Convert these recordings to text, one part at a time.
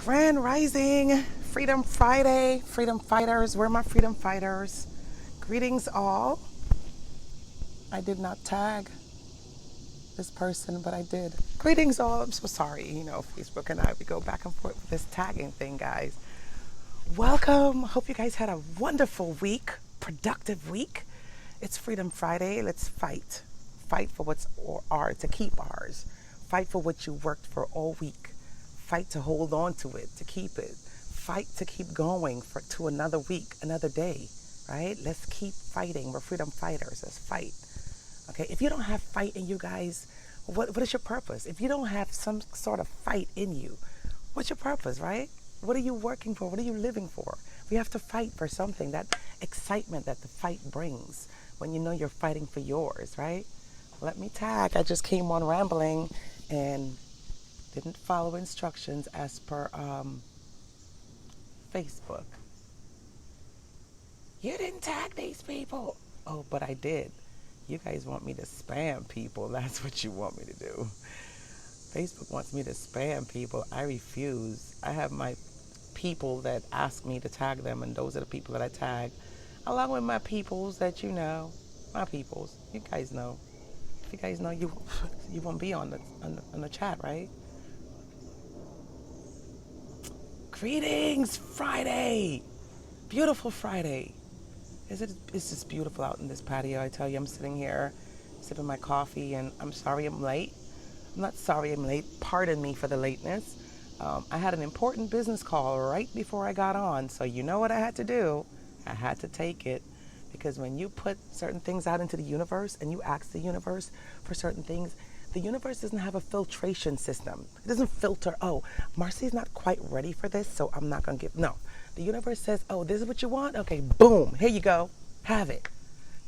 Grand Rising, Freedom Friday, Freedom Fighters. Where are my Freedom Fighters? Greetings, all. I did not tag this person, but I did. Greetings, all. I'm so sorry. Facebook and we go back and forth with this tagging thing, guys. Welcome. Hope you guys had a wonderful week, productive week. It's Freedom Friday. Let's fight. Fight for what's ours, to keep ours. Fight for what you worked for all week. Fight to hold on to it, to keep it. Fight to keep going to another week, another day, right? Let's keep fighting. We're freedom fighters. Let's fight. Okay, if you don't have fight in you guys, what is your purpose? If you don't have some sort of fight in you, what's your purpose, right? What are you working for? What are you living for? We have to fight for something, that excitement that the fight brings when you know you're fighting for yours, right? Let me tag. I just came on rambling and didn't follow instructions as per Facebook. You didn't tag these people. Oh, but I did. You guys want me to spam people. That's what you want me to do. Facebook wants me to spam people. I refuse. I have my people that ask me to tag them, and those are the people that I tag, along with my peoples that my peoples. You guys know. If you guys know, you won't be on the chat, right? Greetings, Friday. Beautiful Friday. It's just beautiful out in this patio. I tell you, I'm sitting here sipping my coffee, and I'm sorry I'm late. I'm not sorry I'm late. Pardon me for the lateness. I had an important business call right before I got on, so you know what I had to do? I had to take it, because when you put certain things out into the universe and you ask the universe for certain things, the universe doesn't have a filtration system. It doesn't filter, oh, Marcy's not quite ready for this, so I'm not going to give. No. The universe says, oh, this is what you want? Okay, boom, here you go. Have it.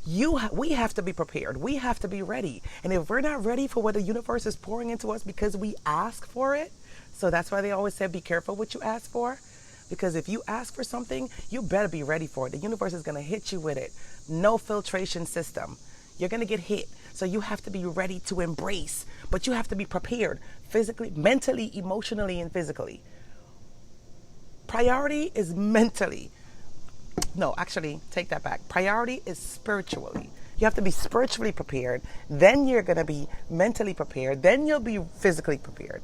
We have to be prepared. We have to be ready. And if we're not ready for what the universe is pouring into us because we ask for it, so that's why they always say be careful what you ask for. Because if you ask for something, you better be ready for it. The universe is going to hit you with it. No filtration system. You're going to get hit. So you have to be ready to embrace, but you have to be prepared physically, mentally, emotionally, and physically. Priority is mentally. No, actually, take that back. Priority is spiritually. You have to be spiritually prepared. Then you're going to be mentally prepared. Then you'll be physically prepared.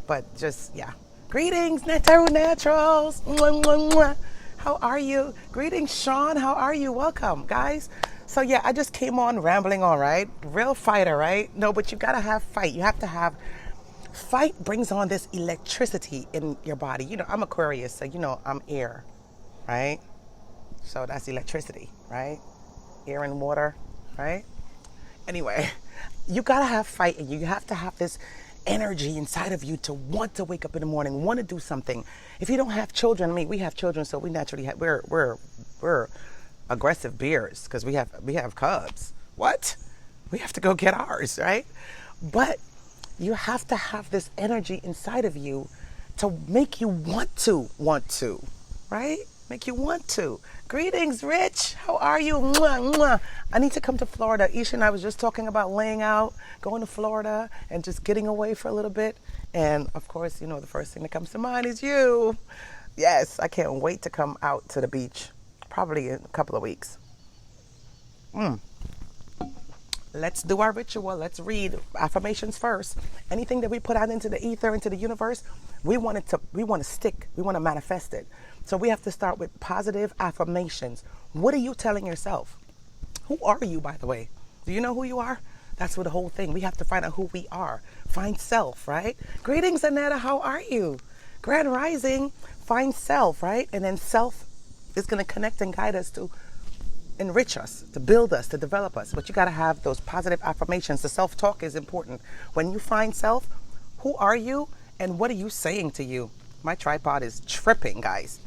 But just, yeah. Greetings, Naturals. Mwah, mwah, mwah. How are you? Greetings, Sean. How are you? Welcome, guys. So yeah, I just came on rambling on, right? Real fighter, right? No, but you gotta have fight. You have to have fight. Brings on this electricity in your body. I'm Aquarius, so I'm air, right? So that's electricity, right? Air and water, right? Anyway, you gotta have fight, and you have to have this energy inside of you to want to wake up in the morning, want to do something. If you don't have children, I mean, we have children, so we naturally have, we're aggressive bears because we have cubs. What? We have to go get ours, right? But you have to have this energy inside of you to make you want to, right? Make you want to. Greetings, Rich. How are you? Mwah, mwah. I need to come to Florida. Isha and I was just talking about laying out, going to Florida, and just getting away for a little bit. And of course, the first thing that comes to mind is you. Yes, I can't wait to come out to the beach. Probably in a couple of weeks. Let's do our ritual. Let's read affirmations first. Anything that we put out into the ether, into the universe, we want to stick. We want to manifest it. So we have to start with positive affirmations. What are you telling yourself? Who are you, by the way? Do you know who you are? That's what the whole thing. We have to find out who we are. Find self, right? Greetings, Annetta. How are you? Grand Rising. Find self, right? And then self is going to connect and guide us to enrich us, to build us, to develop us. But you got to have those positive affirmations. The self-talk is important. When you find self, who are you and what are you saying to you? My tripod is tripping, guys.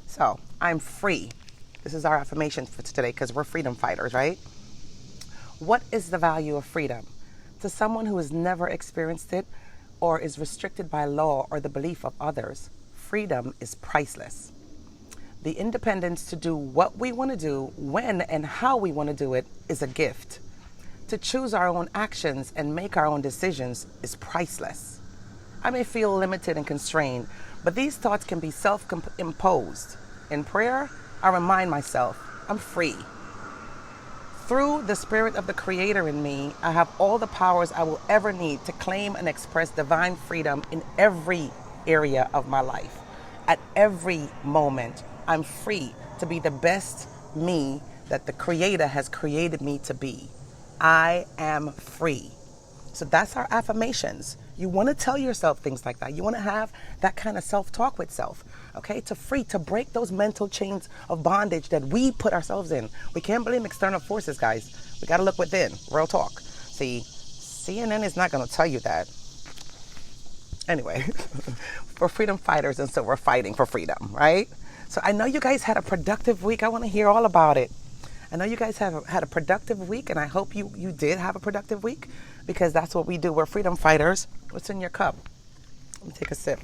So I'm free. This is our affirmation for today because we're freedom fighters, right? What is the value of freedom? To someone who has never experienced it or is restricted by law or the belief of others, freedom is priceless. The independence to do what we want to do, when and how we want to do it is a gift. To choose our own actions and make our own decisions is priceless. I may feel limited and constrained, but these thoughts can be self-imposed. In prayer, I remind myself, I'm free. Through the spirit of the Creator in me, I have all the powers I will ever need to claim and express divine freedom in every area of my life. At every moment, I'm free to be the best me that the Creator has created me to be. I am free. So that's our affirmations. You want to tell yourself things like that. You want to have that kind of self-talk with self, okay? To break those mental chains of bondage that we put ourselves in. We can't blame external forces, guys. We got to look within. Real talk. See, CNN is not going to tell you that. Anyway, we're freedom fighters, and so we're fighting for freedom, right? So I know you guys had a productive week. I want to hear all about it. I know you guys have had a productive week, and I hope you did have a productive week, because that's what we do. We're freedom fighters. What's in your cup? Let me take a sip.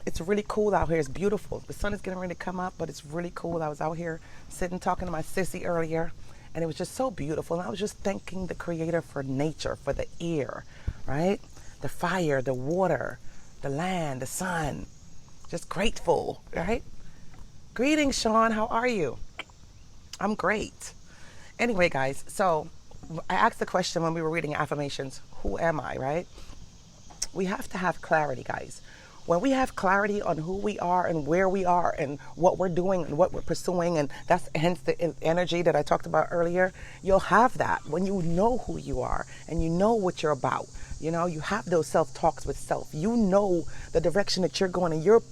It's really cool out here. It's beautiful. The sun is getting ready to come up, but it's really cool. I was out here sitting talking to my sissy earlier, and it was just so beautiful. And I was just thanking the Creator for nature, for the air, right? The fire, the water, the land, the sun. Just grateful, right? Greetings, Sean. How are you? I'm great. Anyway, guys, so I asked the question when we were reading affirmations, who am I, right? We have to have clarity, guys. When we have clarity on who we are and where we are and what we're doing and what we're pursuing, and that's hence the energy that I talked about earlier, you'll have that when you know who you are and you know what you're about. You know, you have those self-talks with self. You know the direction that you're going, and you're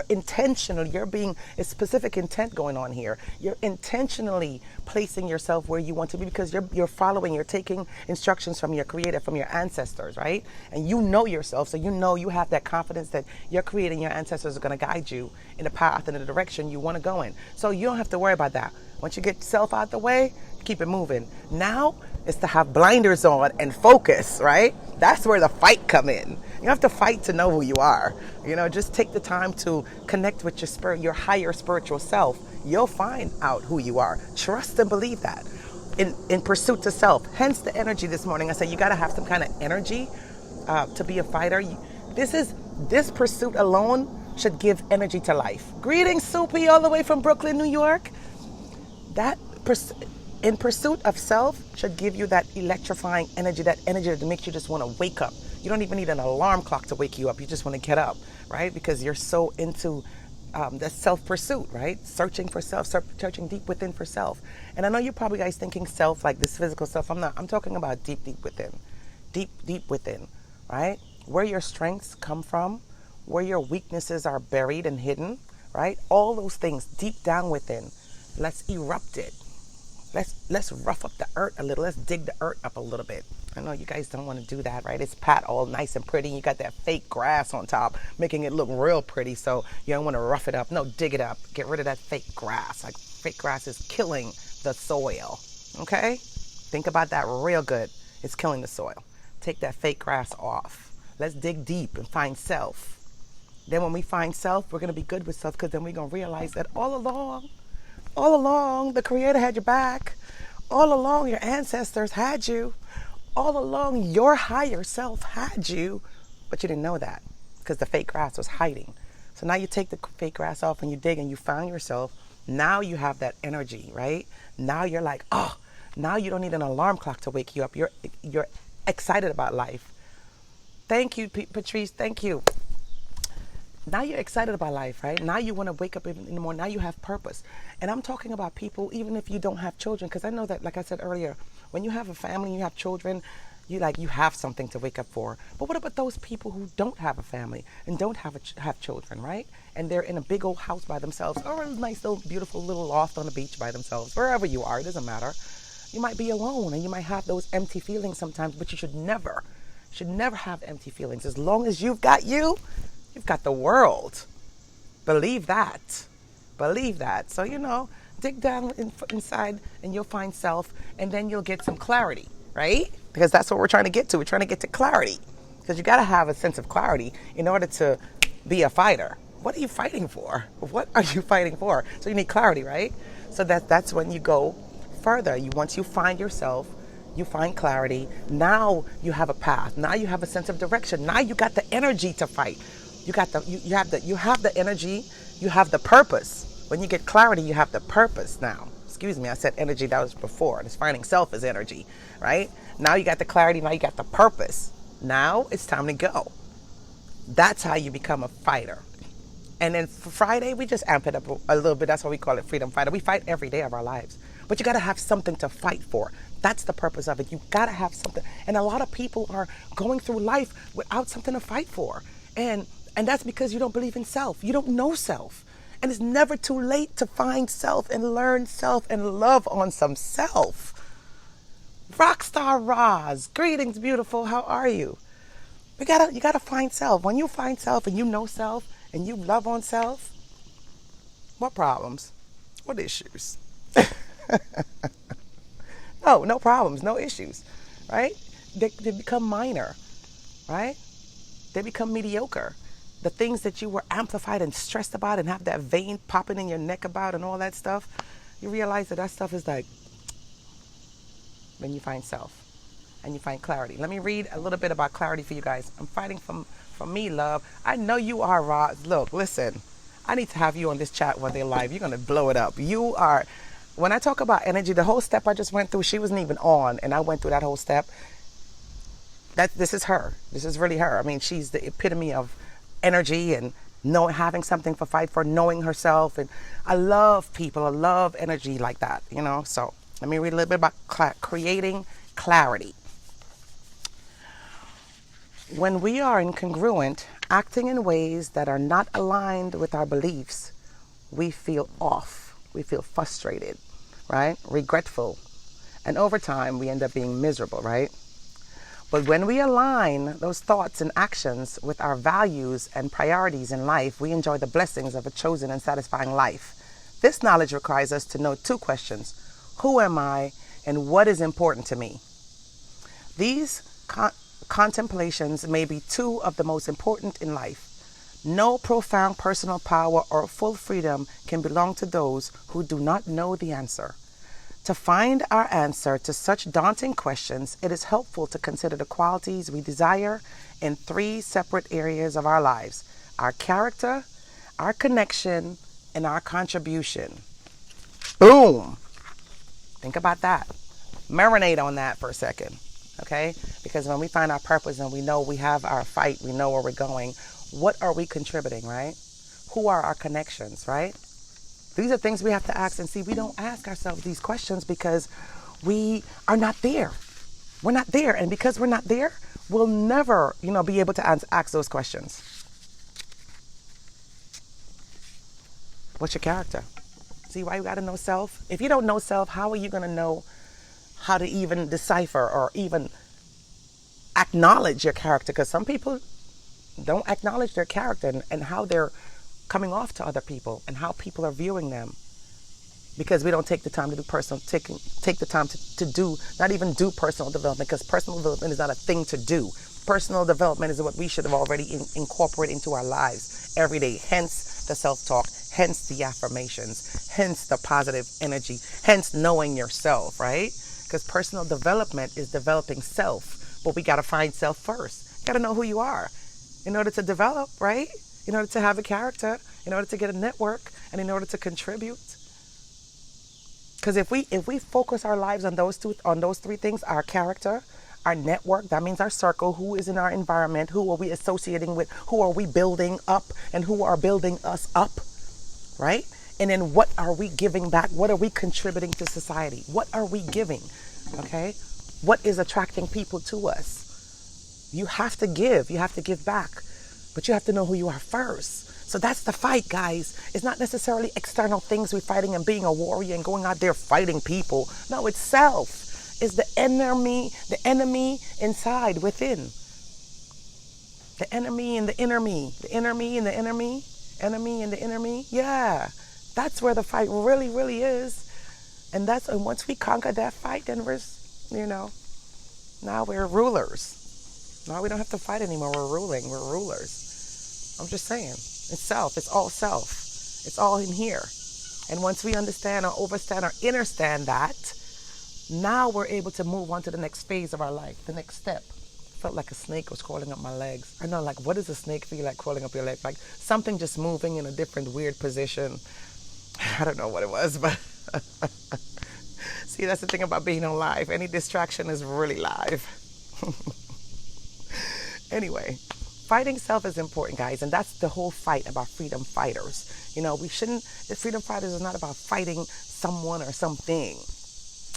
intentional. You're being a specific intent going on here. You're intentionally placing yourself where you want to be, because you're following, you're taking instructions from your Creator, from your ancestors, right? And you know yourself, so you know you have that confidence that your Creator and your ancestors are going to guide you in the path and the direction you want to go in. So you don't have to worry about that. Once you get self out the way, keep it moving. Now is to have blinders on and focus, right? That's where the fight come in. You have to fight to know who you are. You know, just take the time to connect with your spirit, your higher spiritual self. You'll find out who you are. Trust and believe that. In pursuit to self. Hence the energy this morning. I said you got to have some kind of energy to be a fighter. This pursuit alone should give energy to life. Greetings, Soupy, all the way from Brooklyn, New York. In pursuit of self should give you that electrifying energy, that energy that makes you just want to wake up. You don't even need an alarm clock to wake you up. You just want to get up, right? Because you're so into the self-pursuit, right? Searching for self, searching deep within for self. And I know you're probably guys thinking self like this physical self. I'm not. I'm talking about deep within. Deep within, right? Where your strengths come from, where your weaknesses are buried and hidden, right? All those things deep down within. Let's erupt it. Let's rough up the earth a little. Let's dig the earth up a little bit. I know you guys don't want to do that, right? It's pat all nice and pretty. You got that fake grass on top, making it look real pretty. So you don't want to rough it up. No, dig it up. Get rid of that fake grass. Like, fake grass is killing the soil. Okay? Think about that real good. It's killing the soil. Take that fake grass off. Let's dig deep and find self. Then when we find self, we're going to be good with self, because then we're going to realize that all along, the Creator had your back. All along, your ancestors had you. All along, your higher self had you. But you didn't know that, because the fake grass was hiding. So now you take the fake grass off and you dig and you found yourself. Now you have that energy, right? Now you're like, oh, now you don't need an alarm clock to wake you up. You're excited about life. Thank you, Patrice. Thank you. Now you're excited about life, right? Now you want to wake up even in the morning. Now you have purpose. And I'm talking about people, even if you don't have children, because I know that, like I said earlier, when you have a family, you have children, you have something to wake up for. But what about those people who don't have a family and don't have children, right? And they're in a big old house by themselves, or a nice little beautiful little loft on the beach by themselves, wherever you are, it doesn't matter. You might be alone and you might have those empty feelings sometimes, but you should never have empty feelings. As long as you've got you've got the world. Believe that. So, dig down inside and you'll find self, and then you'll get some clarity, right? Because that's what we're trying to get to. We're trying to get to clarity, because you got to have a sense of clarity in order to be a fighter. What are you fighting for? What are you fighting for? So you need clarity, right? So that's when you go further. Once you find yourself, You find clarity. Now you have a path. Now you have a sense of direction. Now you got the energy to fight. You have the energy. You have the purpose. When you get clarity, you have the purpose now. Excuse me, I said energy, that was before. It's finding self as energy, right? Now you got the clarity. Now you got the purpose. Now it's time to go. That's how you become a fighter. And then for Friday, we just amp it up a little bit. That's why we call it Freedom Fighter. We fight every day of our lives. But you got to have something to fight for. That's the purpose of it. You got to have something. And a lot of people are going through life without something to fight for. And that's because you don't believe in self. You don't know self. And it's never too late to find self and learn self and love on some self. Rockstar Roz, greetings, beautiful. How are you? You gotta find self. When you find self and you know self and you love on self, what problems? What issues? No problems, no issues, right? They become minor, right? They become mediocre. The things that you were amplified and stressed about and have that vein popping in your neck about and all that stuff, you realize that stuff is like, when you find self and you find clarity. Let me read a little bit about clarity for you guys. I'm fighting from me, love. I know you are, Roz. Look, listen, I need to have you on this chat one day live. You're going to blow it up. You are, when I talk about energy, the whole step I just went through, she wasn't even on, and I went through that whole step. This is her. This is really her. I mean, she's the epitome of energy and having something to fight for, knowing herself. And I love people. I love energy like that, you know. So let me read a little bit about creating clarity. When we are incongruent, acting in ways that are not aligned with our beliefs, we feel off. We feel frustrated, right? Regretful. And over time, we end up being miserable, right? But when we align those thoughts and actions with our values and priorities in life, we enjoy the blessings of a chosen and satisfying life. This knowledge requires us to know two questions. Who am I and what is important to me? These contemplations may be two of the most important in life. No profound personal power or full freedom can belong to those who do not know the answer. To find our answer to such daunting questions, it is helpful to consider the qualities we desire in three separate areas of our lives: our character, our connection, and our contribution. Boom! Think about that. Marinate on that for a second, okay? Because when we find our purpose and we know we have our fight, we know where we're going, what are we contributing, right? Who are our connections, right? These are things we have to ask. And see, we don't ask ourselves these questions because we are not there. We're not there. And because we're not there, we'll never, be able to ask those questions. What's your character? See why you got to know self? If you don't know self, how are you going to know how to even decipher or even acknowledge your character? Because some people don't acknowledge their character and how they're coming off to other people and how people are viewing them, because we don't take the time to do take the time to do, not even do personal development, because personal development is not a thing to do. Personal development is what we should have already incorporated into our lives every day. Hence the self-talk, hence the affirmations, hence the positive energy, hence knowing yourself, right? Because personal development is developing self, but we got to find self first. Got to know who you are in order to develop, right? In order to have a character, in order to get a network, and in order to contribute. Because if we focus our lives on those three things, our character, our network, that means our circle, who is in our environment, who are we associating with, who are we building up, and who are building us up, right? And then what are we giving back? What are we contributing to society? What are we giving, okay? What is attracting people to us? You have to give back. But you have to know who you are first. So that's the fight, guys. It's not necessarily external things we're fighting and being a warrior and going out there fighting people. No, it's self. It's the enemy inside, within. The enemy and the inner me. The inner me and the inner me. Enemy and the inner me. Yeah. That's where the fight really, really is. And once we conquer that fight, then now we're rulers. Now we don't have to fight anymore. We're ruling. We're rulers. I'm just saying. It's self. It's all self. It's all in here. And once we understand or understand that, Now we're able to move on to the next phase of our life, the next step. Felt like a snake was crawling up my legs. I know, like, what does a snake feel like crawling up your leg? Like something just moving in a different weird position. I don't know what it was, but see, that's the thing about being on live. Any distraction is really live. Anyway, fighting self is important, guys, and that's the whole fight about freedom fighters. You know, freedom fighters is not about fighting someone or something.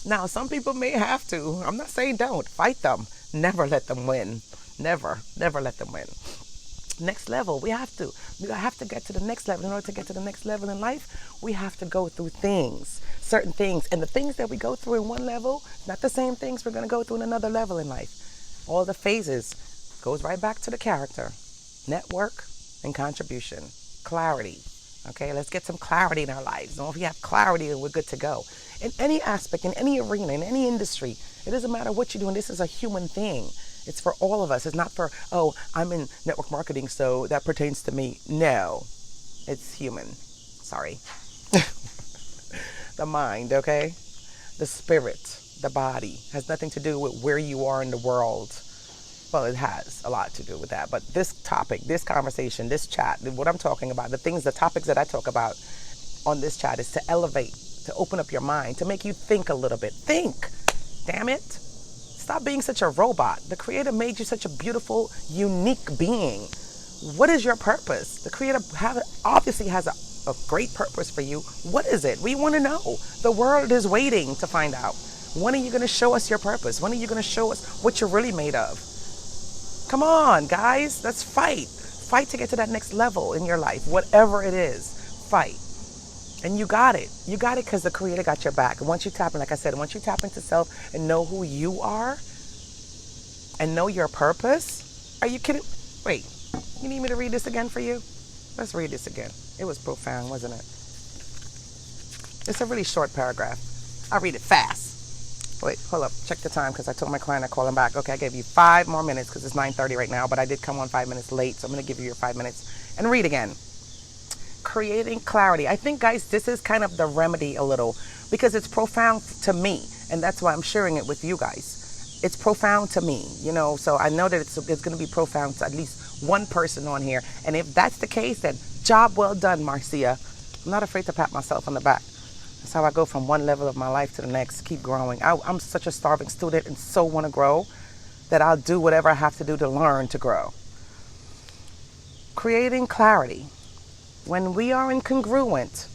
Now, some people may have to. I'm not saying don't. Fight them. Never let them win. Never let them win. Next level, we have to get to the next level. In order to get to the next level in life, we have to go through certain things. And the things that we go through in one level, not the same things we're going to go through in another level in life. All the phases goes right back to the character, network, and contribution. Clarity. Okay, let's get some clarity in our lives. If we have clarity, then we're good to go. In any aspect, in any arena, in any industry, it doesn't matter what you're doing. This is a human thing. It's for all of us. It's not for, oh, I'm in network marketing, so that pertains to me. No, it's human. Sorry. The mind, okay? The spirit, the body has nothing to do with where you are in the world. Well, it has a lot to do with that. But this topic, this conversation, this chat, what I'm talking about, the topics that I talk about on this chat is to elevate, to open up your mind, to make you think a little bit. Think, damn it. Stop being such a robot. The Creator made you such a beautiful, unique being. What is your purpose? The Creator obviously has a great purpose for you. What is it? We want to know. The world is waiting to find out. When are you going to show us your purpose? When are you going to show us what you're really made of? Come on, guys. Let's fight. Fight to get to that next level in your life. Whatever it is, fight. And you got it. You got it because the Creator got your back. And once you tap in, like I said, once you tap into self and know who you are and know your purpose. Are you kidding? Wait, you need me to read this again for you? Let's read this again. It was profound, wasn't it? It's a really short paragraph. I'll read it fast. Wait, hold up. Check the time because I told my client I'd call him back. Okay, I gave you 5 more minutes because it's 9:30 right now, but I did come on 5 minutes late, so I'm going to give you your 5 minutes and read again. Creating clarity. I think, guys, this is kind of the remedy a little because it's profound to me, and that's why I'm sharing it with you guys. It's profound to me, so I know that it's going to be profound to at least one person on here, and if that's the case, then job well done, Marcia. I'm not afraid to pat myself on the back. That's how I go from one level of my life to the next, keep growing. I'm such a starving student and so want to grow that I'll do whatever I have to do to learn to grow. Creating clarity. When we are incongruent,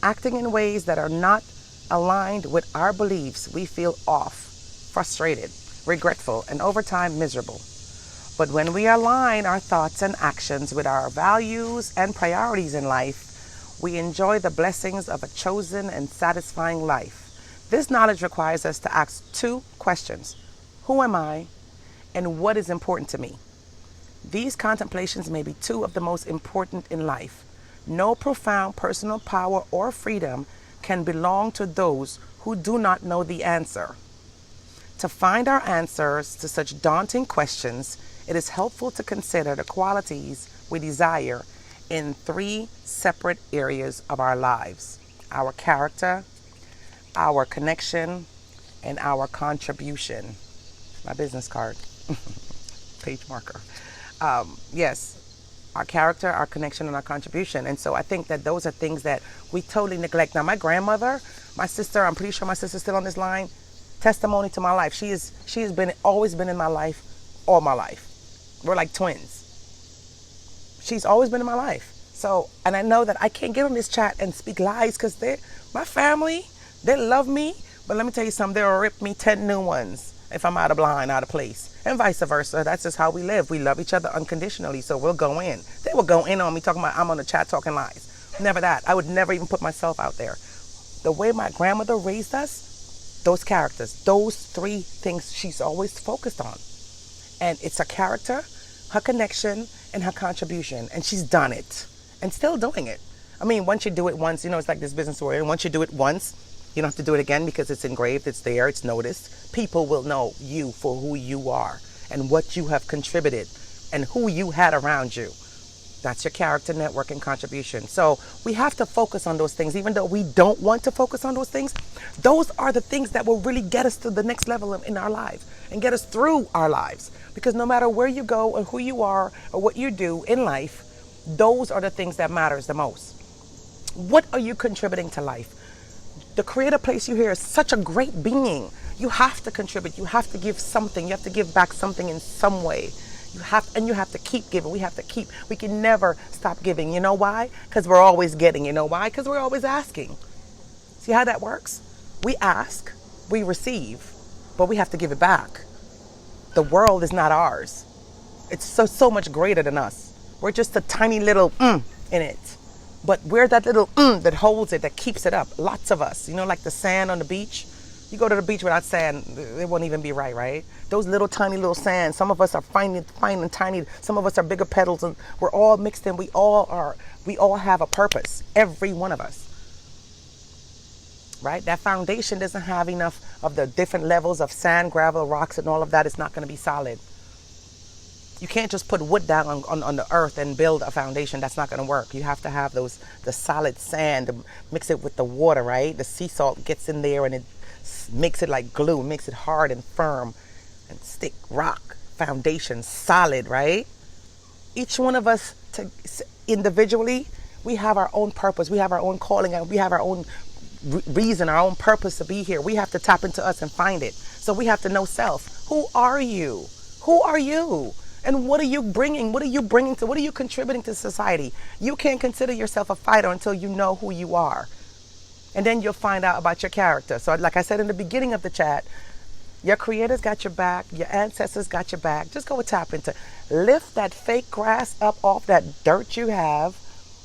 acting in ways that are not aligned with our beliefs, we feel off, frustrated, regretful, and over time miserable. But when we align our thoughts and actions with our values and priorities in life, we enjoy the blessings of a chosen and satisfying life. This knowledge requires us to ask 2 questions. Who am I? And what is important to me? These contemplations may be 2 of the most important in life. No profound personal power or freedom can belong to those who do not know the answer. To find our answers to such daunting questions, it is helpful to consider the qualities we desire in 3 separate areas of our lives: our character, our connection, and our contribution. My business card, page marker. Yes, our character, our connection, and our contribution. And so I think that those are things that we totally neglect. Now, my grandmother, my sister, I'm pretty sure my sister's still on this line, testimony to my life. She has always been in my life all my life. We're like twins. She's always been in my life. So, and I know that I can't get on this chat and speak lies because my family, they love me. But let me tell you something, they'll rip me 10 new ones if I'm out of line, out of place. And vice versa. That's just how we live. We love each other unconditionally. So we'll go in. They will go in on me talking about I'm on the chat talking lies. Never that. I would never even put myself out there. The way my grandmother raised us, those characters, those 3 things she's always focused on. And it's her character, her connection, and her contribution. And she's done it and still doing it. I mean, once you do it once, it's like this business word. And once you do it once, you don't have to do it again because it's engraved, it's there, it's noticed. People will know you for who you are and what you have contributed and who you had around you. That's your character, network, and contribution. So we have to focus on those things, even though we don't want to focus on those things. Those are the things that will really get us to the next level in our lives and get us through our lives. Because no matter where you go or who you are or what you do in life, those are the things that matters the most. What are you contributing to life? The creator placed you here is such a great being. You have to contribute. You have to give something. You have to give back something in some way. You have to keep giving. We can never stop giving. You know why? Because we're always getting. You know why? Because we're always asking. See how that works? We ask, we receive, but we have to give it back. The world is not ours. It's so much greater than us. We're just a tiny little in it. But we're that little that holds it, that keeps it up. Lots of us, like the sand on the beach. You go to the beach without sand, it won't even be right? Those little tiny little sands. Some of us are fine and tiny. Some of us are bigger petals, and we're all mixed in. We all have a purpose. Every one of us. Right? That foundation doesn't have enough of the different levels of sand, gravel, rocks, and all of that. It's not going to be solid. You can't just put wood down on the earth and build a foundation. That's not going to work. You have to have the solid sand, mix it with the water, right? The sea salt gets in there and it makes it like glue, makes it hard and firm and stick, rock, foundation, solid, right? Each one of us individually, we have our own purpose. We have our own calling, and we have our own reason, our own purpose to be here. We have to tap into us and find it. So we have to know self. Who are you? Who are you? And what are you bringing? What are you contributing to society? You can't consider yourself a fighter until you know who you are. And then you'll find out about your character. So like I said in the beginning of the chat, your creator's got your back. Your ancestors got your back. Just go tap into. Lift that fake grass up off that dirt you have.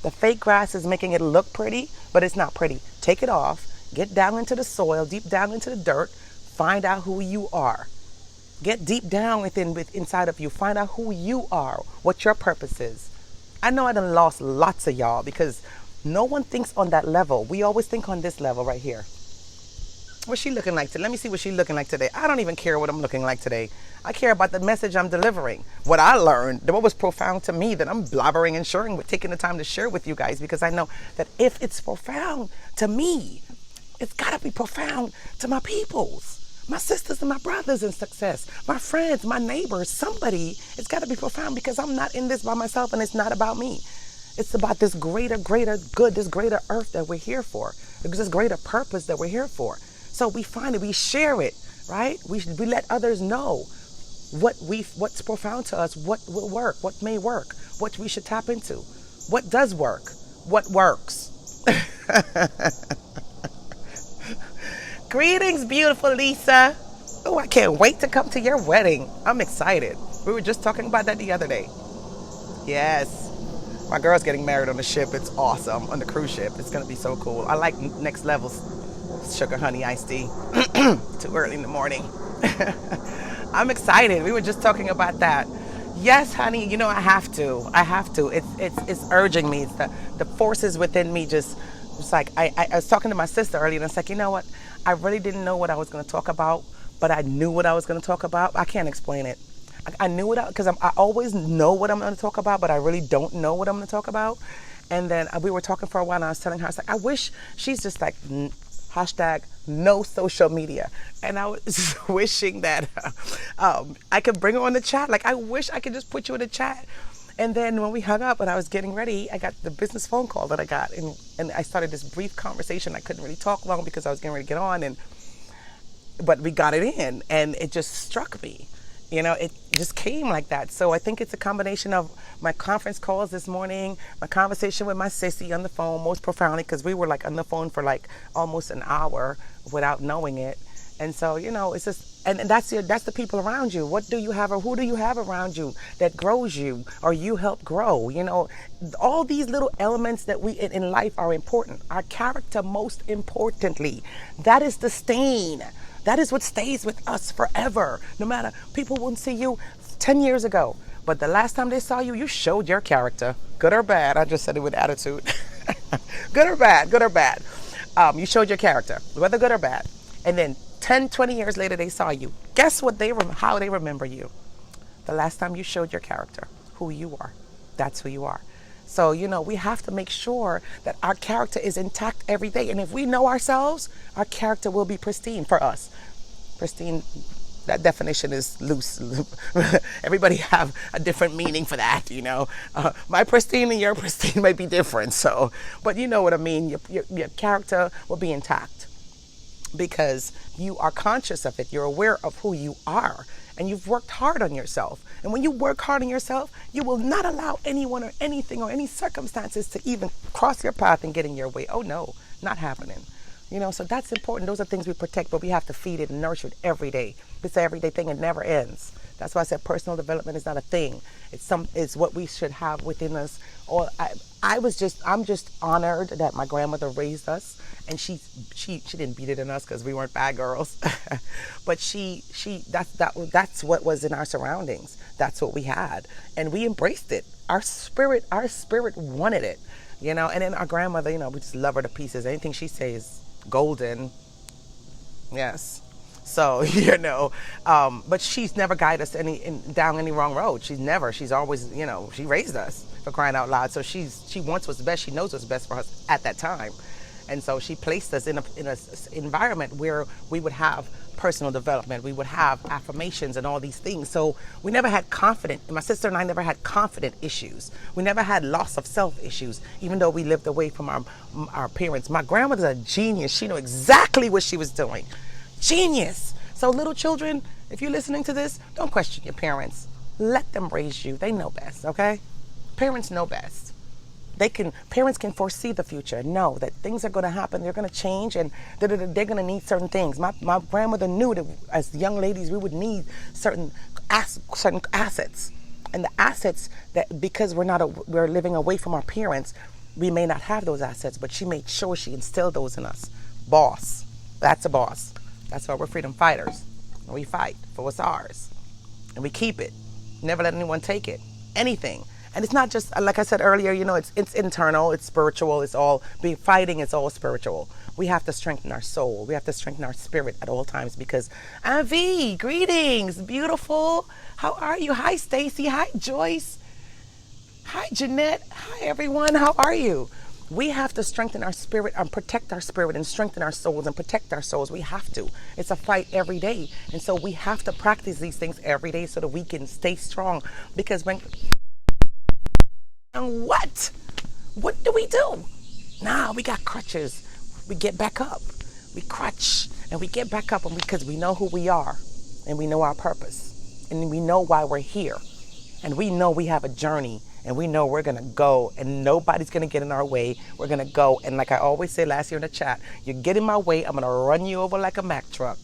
The fake grass is making it look pretty, but it's not pretty. Take it off. Get down into the soil, deep down into the dirt. Find out who you are. Get deep down inside of you. Find out who you are, what your purpose is. I know I done lost lots of y'all because no one thinks on that level. We always think on this level right here. What's she looking like today? Let me see what she's looking like today. I don't even care what I'm looking like today. I care about the message I'm delivering. What I learned, what was profound to me that I'm blabbering and sharing, with taking the time to share with you guys, because I know that if it's profound to me, it's got to be profound to my peoples. My sisters and my brothers in success, my friends, my neighbors, somebody. It's got to be profound because I'm not in this by myself and it's not about me. It's about this greater good, this greater earth that we're here for. This greater purpose that we're here for. So we find it, we share it, right? We let others know what's profound to us, what will work, what may work, what we should tap into, what does work, what works. Greetings, beautiful Lisa. Oh, I can't wait to come to your wedding. I'm excited. We were just talking about that the other day. Yes. My girl's getting married on the ship. It's awesome. On the cruise ship. It's going to be so cool. I like next level sugar honey iced tea. Too early in the morning. I'm excited. We were just talking about that. Yes, honey, I have to. It's urging me. It's the forces within me just... It's like I was talking to my sister earlier, and it's like, you know what? I really didn't know what I was going to talk about, but I knew what I was going to talk about. I can't explain it. I knew it because I always know what I'm going to talk about, but I really don't know what I'm going to talk about. And then we were talking for a while, and I was telling her, I was like, I wish she's just like hashtag no social media. And I was wishing that I could bring her on the chat. Like, I wish I could just put you in the chat. And then when we hung up and I was getting ready, I got the business phone call that I got. And I started this brief conversation. I couldn't really talk long because I was getting ready to get on. But we got it in, and it just struck me. It just came like that. So I think it's a combination of my conference calls this morning, my conversation with my sissy on the phone, most profoundly, because we were like on the phone for like almost an hour without knowing it. And so, it's just, and that's the people around you. What do you have, or who do you have around you that grows you, or you help grow? All these little elements that we in life are important. Our character, most importantly, that is the stain. That is what stays with us forever. No matter, people won't see you 10 years ago, but the last time they saw you, you showed your character, good or bad. I just said it with attitude. Good or bad. You showed your character, whether good or bad. And then 10, 20 years later, they saw you. Guess what? How they remember you. The last time you showed your character, who you are. That's who you are. So, we have to make sure that our character is intact every day. And if we know ourselves, our character will be pristine for us. Pristine, that definition is loose. Everybody have a different meaning for that. My pristine and your pristine might be different. So, but you know what I mean. Your character will be intact because you are conscious of it. You're aware of who you are, and you've worked hard on yourself. And when you work hard on yourself, you will not allow anyone or anything or any circumstances to even cross your path and get in your way. Oh no, not happening. So that's important. Those are things we protect, but we have to feed it and nourish it every day. It's an everyday thing. It never ends. That's why I said personal development is not a thing. It's what we should have within us. Or I'm just honored that my grandmother raised us, and she didn't beat it in us because we weren't bad girls, but that's what was in our surroundings. That's what we had, and we embraced it. Our spirit wanted it, And then our grandmother, we just love her to pieces. Anything she says, golden. Yes. So, but she's never guided us down any wrong road. She's always, she raised us, for crying out loud. So she wants what's best. She knows what's best for us at that time. And so she placed us in a environment where we would have personal development. We would have affirmations and all these things. So we never had my sister and I never had confident issues. We never had loss of self issues, even though we lived away from our parents. My grandmother's a genius. She knew exactly what she was doing. Genius. So little children, if you're listening to this, don't question your parents. Let them raise you. They know best, okay? Parents know best. Parents can foresee the future, know that things are going to happen, they're going to change, and they're going to need certain things. My grandmother knew that as young ladies, we would need certain assets. And the assets that, because we're living away from our parents, we may not have those assets, but she made sure she instilled those in us. Boss. That's a boss. That's why we're freedom fighters. And we fight for what's ours. And we keep it. Never let anyone take it. Anything. And it's not just, like I said earlier, it's internal, it's spiritual, it's all, fighting is all spiritual. We have to strengthen our soul. We have to strengthen our spirit at all times because, Avi, greetings, beautiful. How are you? Hi, Stacy. Hi, Joyce. Hi, Jeanette. Hi, everyone. How are you? We have to strengthen our spirit and protect our spirit and strengthen our souls and protect our souls. We have to. It's a fight every day. And so we have to practice these things every day so that we can stay strong. Because what do we do? We got crutches. We get back up. We crutch and we get back up because we know who we are and we know our purpose and we know why we're here and we know we have a journey and we know we're going to go and nobody's going to get in our way. We're going to go. And like I always say last year in the chat, you get in my way, I'm going to run you over like a Mack truck.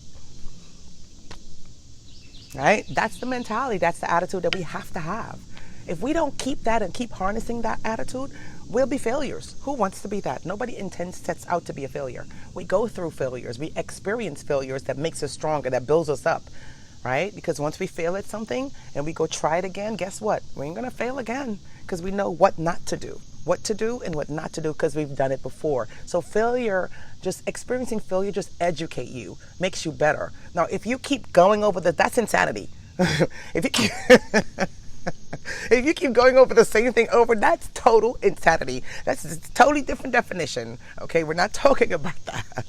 Right? That's the mentality. That's the attitude that we have to have. If we don't keep that and keep harnessing that attitude, we'll be failures. Who wants to be that? Nobody sets out to be a failure. We go through failures. We experience failures that makes us stronger, that builds us up, right? Because once we fail at something and we go try it again, guess what? We ain't going to fail again because we know what not to do. What to do and what not to do because we've done it before. So experiencing failure just educate you, makes you better. Now, if you keep going over that's insanity. If you keep going over the same thing over, that's total insanity. That's a totally different definition. Okay, we're not talking about that.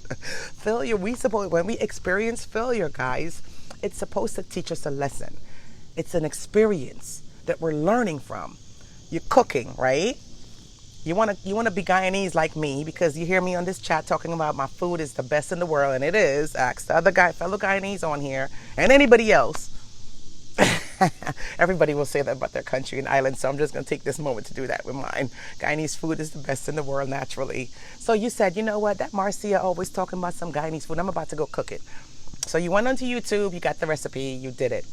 Failure, when we experience failure, guys, it's supposed to teach us a lesson. It's an experience that we're learning from. You're cooking, right? You want to be Guyanese like me because you hear me on this chat talking about my food is the best in the world, and it is. Ask the other fellow Guyanese on here and anybody else. Everybody will say that about their country and island, so I'm just going to take this moment to do that with mine. Guyanese food is the best in the world naturally. So you said, you know what, that Marcia always talking about some Guyanese food. I'm about to go cook it. So you went onto YouTube, you got the recipe, you did it.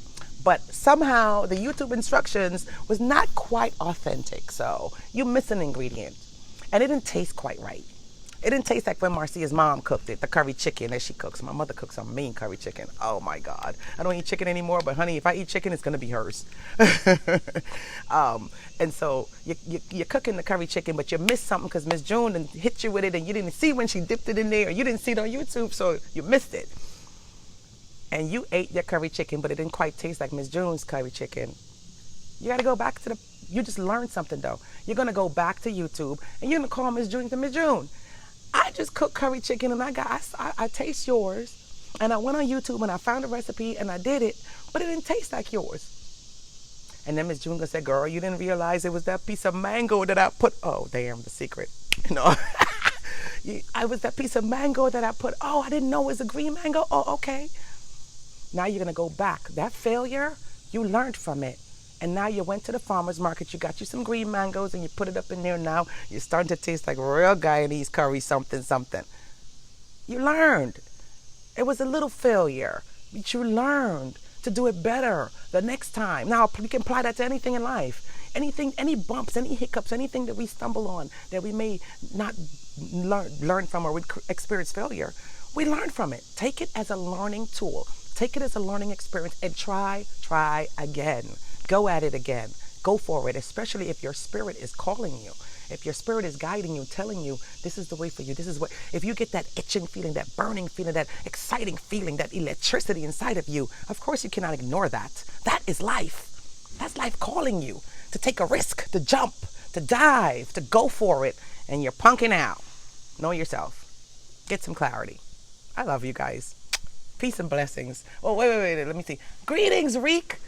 But somehow the YouTube instructions was not quite authentic. So you missed an ingredient and it didn't taste quite right. It didn't taste like when Marcia's mom cooked it, the curry chicken that she cooks. My mother cooks some mean curry chicken. Oh my God. I don't eat chicken anymore, but honey, if I eat chicken, it's going to be hers. And so you're cooking the curry chicken, but you missed something because Miss June hit you with it and you didn't see when she dipped it in there, or you didn't see it on YouTube, so you missed it. And you ate your curry chicken, but it didn't quite taste like Miss June's curry chicken. You got to go back to You just learned something though. You're gonna go back to YouTube and you're gonna call Miss June to Miss June. I just cooked curry chicken and I taste yours. And I went on YouTube and I found a recipe and I did it, but it didn't taste like yours. And then Miss June gonna say, girl, you didn't realize it was that piece of mango that I put, oh damn, the secret. You know, I was that piece of mango that I put, oh, I didn't know it was a green mango. Oh, okay. Now you're gonna go back. That failure, you learned from it. And now you went to the farmer's market, you got you some green mangoes and you put it up in there. Now you're starting to taste like real Guyanese curry something, something. You learned. It was a little failure, but you learned to do it better the next time. Now you can apply that to anything in life. Anything, any bumps, any hiccups, anything that we stumble on that we may not learn from or we experience failure, we learn from it. Take it as a learning tool. Take it as a learning experience and try again. Go at it again. Go for it, especially if your spirit is calling you. If your spirit is guiding you, telling you, this is the way for you, this is what, if you get that itching feeling, that burning feeling, that exciting feeling, that electricity inside of you, of course you cannot ignore that. That is life. That's life calling you to take a risk, to jump, to dive, to go for it, and you're punking out. Know yourself. Get some clarity. I love you guys. Peace and blessings. Oh, wait, let me see. Greetings, Reek.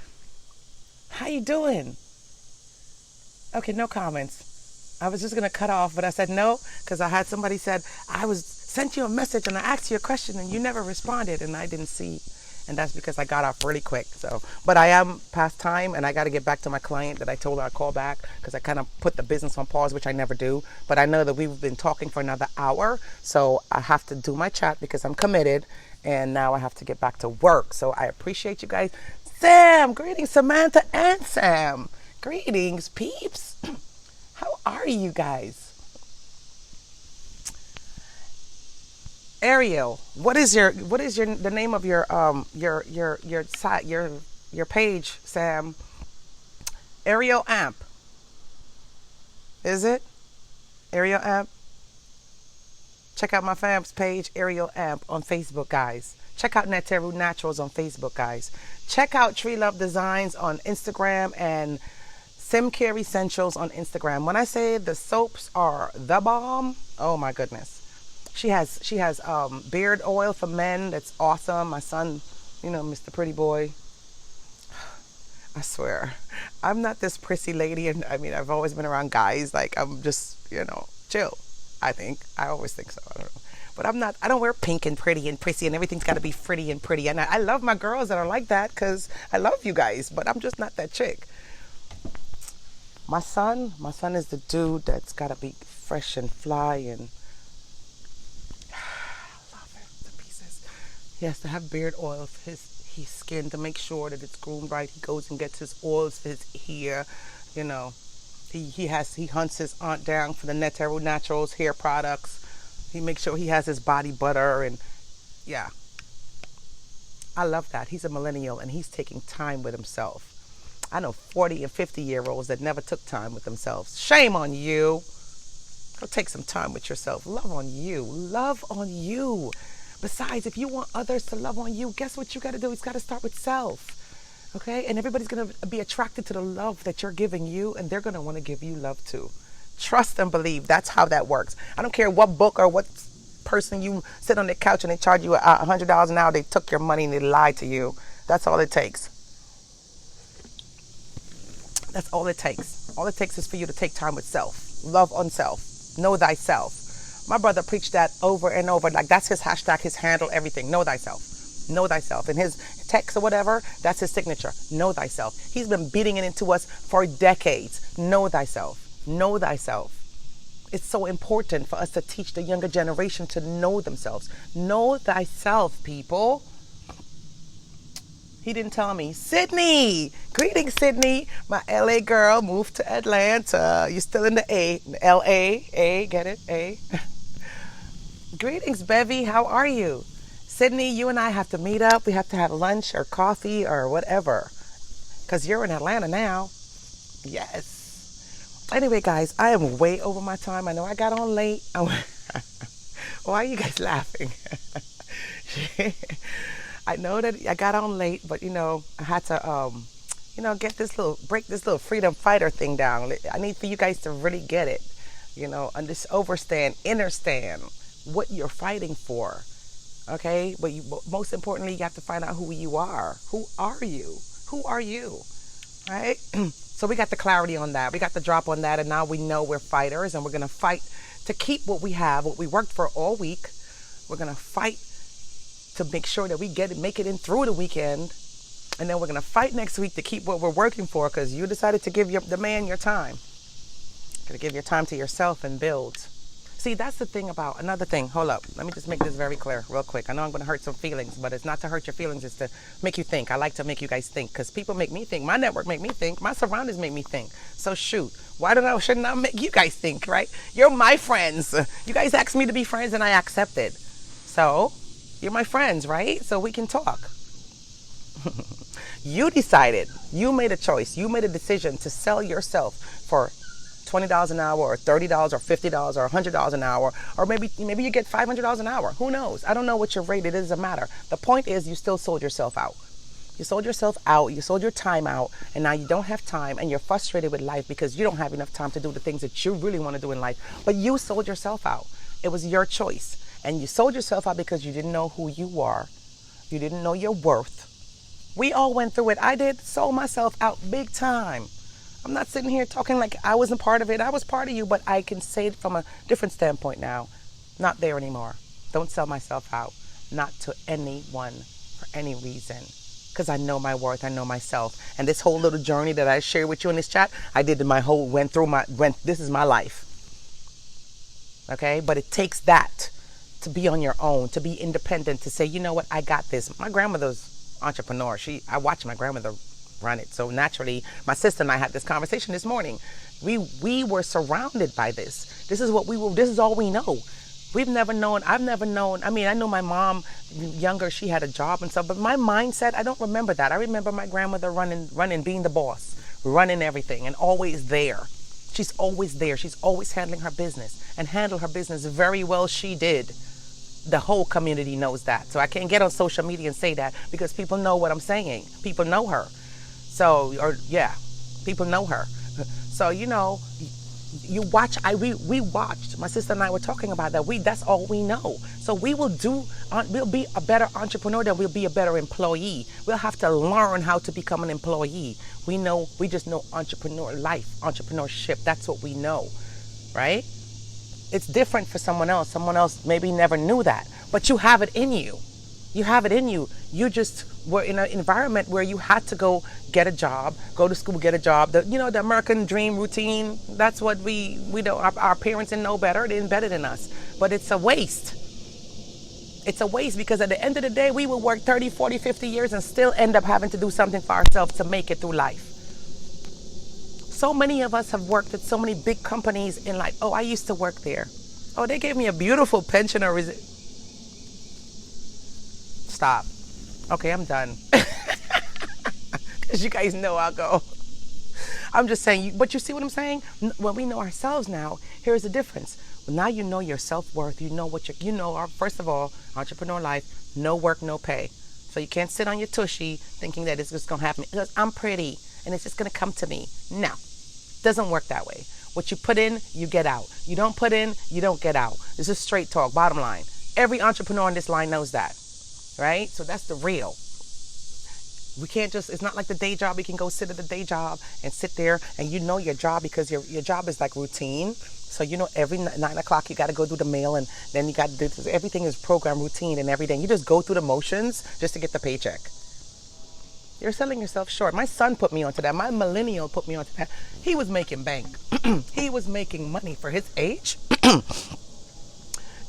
How you doing? Okay, no comments. I was just going to cut off, but I said no, because I had somebody said, sent you a message and I asked you a question and you never responded and I didn't see. And that's because I got off really quick. So, but I am past time and I got to get back to my client that I told her I'd call back because I kind of put the business on pause, which I never do. But I know that we've been talking for another hour. So I have to do my chat because I'm committed and now I have to get back to work. So I appreciate you guys. Sam, greetings, Samantha and Sam. Greetings, peeps. How are you guys? Ariel, what is the name of your site, your page, Sam? Ariel Amp. Is it? Ariel Amp. Check out my fam's page, Ariel Amp, on Facebook, guys. Check out Neteru Naturals on Facebook, guys. Check out Tree Love Designs on Instagram and Sim Care Essentials on Instagram. When I say the soaps are the bomb, oh my goodness. She has beard oil for men. That's awesome. My son, Mr. Pretty Boy. I swear, I'm not this prissy lady. And I mean, I've always been around guys. Like, I'm just, chill. I always think so. I don't know. But I don't wear pink and pretty and prissy and everything's got to be pretty and pretty. And I love my girls that are like that because I love you guys. But I'm just not that chick. My son is the dude that's got to be fresh and fly and I love it to pieces. He has to have beard oil for his skin to make sure that it's groomed right. He goes and gets his oils for his hair, He hunts his aunt down for the Neteru Naturals hair products. He makes sure he has his body butter and yeah. I love that. He's a millennial and he's taking time with himself. I know 40 and 50-year-olds that never took time with themselves. Shame on you. Go take some time with yourself. Love on you. Love on you. Besides, if you want others to love on you, guess what you got to do? It's got to start with self. Okay? And everybody's going to be attracted to the love that you're giving you, and they're going to want to give you love too. Trust and believe. That's how that works. I don't care what book or what person you sit on the couch and they charge you $100 an hour. They took your money and they lied to you. That's all it takes. That's all it takes. All it takes is for you to take time with self. Love on self. Know thyself. My brother preached that over and over. Like, that's his hashtag, his handle, everything. Know thyself. Know thyself. In his text or whatever, that's his signature. Know thyself. He's been beating it into us for decades. Know thyself. Know thyself. It's so important for us to teach the younger generation to know themselves. Know thyself, people. He didn't tell me. Sydney! Greetings, Sydney. My LA girl moved to Atlanta. You're still in the A. LA. A. Get it? A. Greetings, Bevy. How are you? Sydney, you and I have to meet up. We have to have lunch or coffee or whatever. Because you're in Atlanta now. Yes. Anyway, guys, I am way over my time. I know I got on late. Why are you guys laughing? I know that I got on late, but I had to break this little freedom fighter thing down. I need for you guys to really get it, and just understand what you're fighting for. Okay, but most importantly, you have to find out who you are. Who are you? Who are you? Right? So we got the clarity on that. We got the drop on that, and now we know we're fighters, and we're gonna fight to keep what we have, what we worked for all week. We're gonna fight to make sure that we make it in through the weekend, and then we're gonna fight next week to keep what we're working for, because you decided to give the man your time. Gonna give your time to yourself and build. See, that's the thing about another thing. Hold up. Let me just make this very clear real quick. I know I'm going to hurt some feelings, but it's not to hurt your feelings. It's to make you think. I like to make you guys think, because people make me think. My network make me think. My surroundings make me think. So shoot, shouldn't I make you guys think, right? You're my friends. You guys asked me to be friends and I accepted. So you're my friends, right? So we can talk. You decided. You made a choice. You made a decision to sell yourself for $20 an hour or $30 or $50 or $100 an hour, or maybe you get $500 an hour. Who knows? I don't know what your rate is. It doesn't matter. The point is, you still sold yourself out. You sold yourself out. You sold your time out, and now you don't have time, and you're frustrated with life because you don't have enough time to do the things that you really want to do in life. But you sold yourself out. It was your choice, and you sold yourself out because you didn't know who you are. You didn't know your worth. We all went through it. I did. Sold myself out big time. I'm not sitting here talking like I wasn't part of it. I was part of you, but I can say it from a different standpoint now. Not there anymore. Don't sell myself out. Not to anyone for any reason. Because I know my worth. I know myself. And this whole little journey that I shared with you in this chat, I did this is my life. Okay? But it takes that to be on your own, to be independent, to say, you know what, I got this. My grandmother's entrepreneur. I watched my grandmother run it. So naturally, my sister and I had this conversation this morning. We were surrounded by this. This is all we know. I've never known. I know my mom younger, she had a job and stuff, but my mindset, I don't remember that. I remember my grandmother running, being the boss, running everything, and always there. She's always there. She's always handling her business, and handled her business very well. She did. The whole community knows that. So I can't get on social media and say that, because people know what I'm saying. People know her. People know her. So, you watch, we watched, my sister and I were talking about that. That's all we know. So we'll be a better entrepreneur than we'll be a better employee. We'll have to learn how to become an employee. We just know entrepreneur life, entrepreneurship. That's what we know, right? It's different for someone else. Someone else maybe never knew that, but you have it in you. You have it in you. You just were in an environment where you had to go get a job, go to school, get a job. The American dream routine, that's what we know. Our parents didn't know better. They didn't better than us. But it's a waste. It's a waste, because at the end of the day, we will work 30, 40, 50 years and still end up having to do something for ourselves to make it through life. So many of us have worked at so many big companies in life. Oh, I used to work there. Oh, they gave me a beautiful pension or Stop. Okay, I'm done. Because you guys know I'll go. I'm just saying, but you see what I'm saying? When we know ourselves now, here's the difference. Well, now you know your self-worth. You know first of all, entrepreneur life, no work, no pay. So you can't sit on your tushy thinking that it's just going to happen because I'm pretty and it's just going to come to me. No, doesn't work that way. What you put in, you get out. You don't put in, you don't get out. This is straight talk, bottom line. Every entrepreneur on this line knows that. Right? So that's the real. We can't it's not like the day job. We can go sit at the day job and sit there and your job, because your job is like routine. So every 9 o'clock you got to go do the mail, and then you got to do everything is program routine, and every day you just go through the motions just to get the paycheck. You're selling yourself short. My son put me onto that. My millennial put me onto that. He was making bank. He was making money for his age.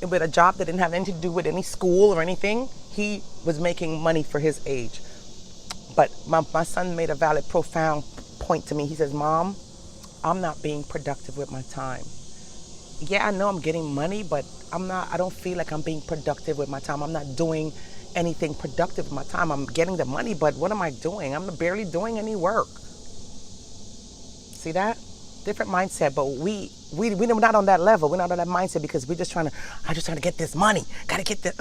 With a job that didn't have anything to do with any school or anything. He was making money for his age. But my son made a valid, profound point to me. He says, Mom, I'm not being productive with my time. Yeah, I know I'm getting money, but I don't feel like I'm being productive with my time. I'm not doing anything productive with my time. I'm getting the money, but what am I doing? I'm barely doing any work. See that? Different mindset, but we're not on that level. We're not on that mindset because I'm just trying to get this money. Gotta get this.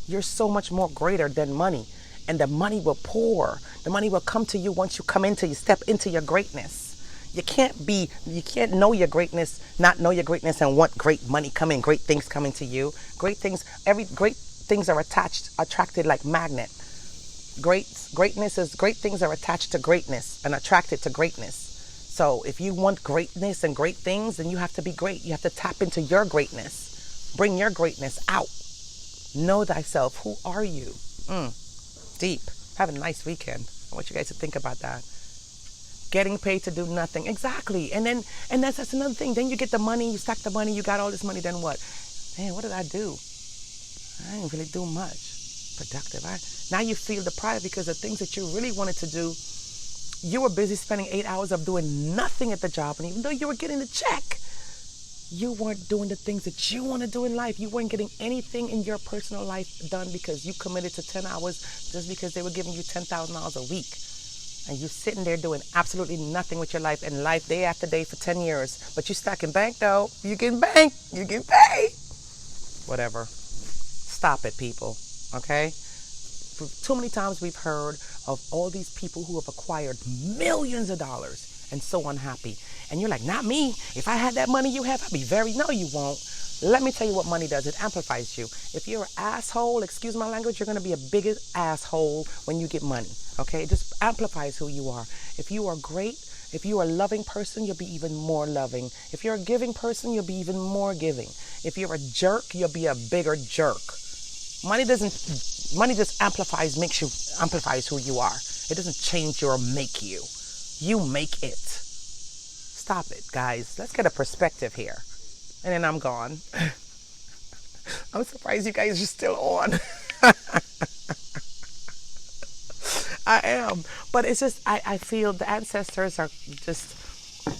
You're so much more greater than money. and the money will pour. The money will come to you once you step into your greatness. You can't know your greatness, not know your greatness and want great money coming, great things coming to you. Great things are attracted like magnet. Great things are attached to greatness and attracted to greatness. So if you want greatness and great things, then you have to be great. You have to tap into your greatness. Bring your greatness out. Know thyself. Who are you? Deep. Have a nice weekend. I want you guys to think about that. Getting paid to do nothing. Exactly. And that's another thing. Then you get the money, you stack the money, you got all this money, then what? Man, what did I do? I didn't really do much productive. Now you feel deprived because the things that you really wanted to do, you were busy spending 8 hours of doing nothing at the job. And even though you were getting the check, you weren't doing the things that you want to do in life. You weren't getting anything in your personal life done because you committed to 10 hours just because they were giving you $10,000 a week. And you're sitting there doing absolutely nothing with your life and life day after day for 10 years. But you're stacking bank though. You can bank. You can pay. Whatever. Stop it, people. Okay? Too many times we've heard of all these people who have acquired millions of dollars and so unhappy. And you're like, not me. If I had that money you have, I'd be no, you won't. Let me tell you what money does. It amplifies you. If you're an asshole, excuse my language, you're going to be a bigger asshole when you get money. Okay? It just amplifies who you are. If you are great, if you are a loving person, you'll be even more loving. If you're a giving person, you'll be even more giving. If you're a jerk, you'll be a bigger jerk. Money just amplifies who you are. It doesn't change you or make you. You make it. Stop it, guys. Let's get a perspective here. And then I'm gone. I'm surprised you guys are still on. I am. But it's just, I feel the ancestors are just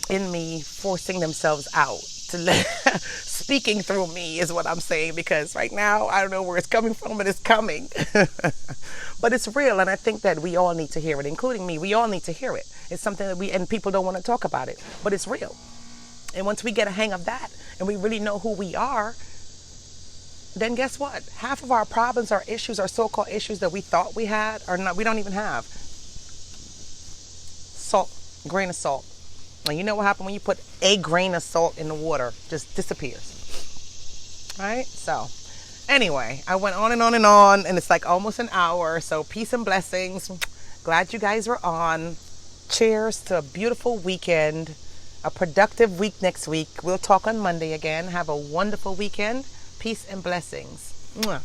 in me forcing themselves out. Speaking through me is what I'm saying, because right now I don't know where it's coming from, but it's coming. But it's real, and I think that we all need to hear it, including me. We all need to hear it. It's something that and people don't want to talk about it, but it's real. And once we get a hang of that and we really know who we are, then guess what? Half of our problems, our issues, our so-called issues that we thought we had are not, we don't even have. Salt, grain of salt. And you know what happens when you put a grain of salt in the water? Just disappears. Right? So, anyway, I went on and on and on, and it's like almost an hour. So, peace and blessings. Glad you guys were on. Cheers to a beautiful weekend. A productive week next week. We'll talk on Monday again. Have a wonderful weekend. Peace and blessings. Mwah.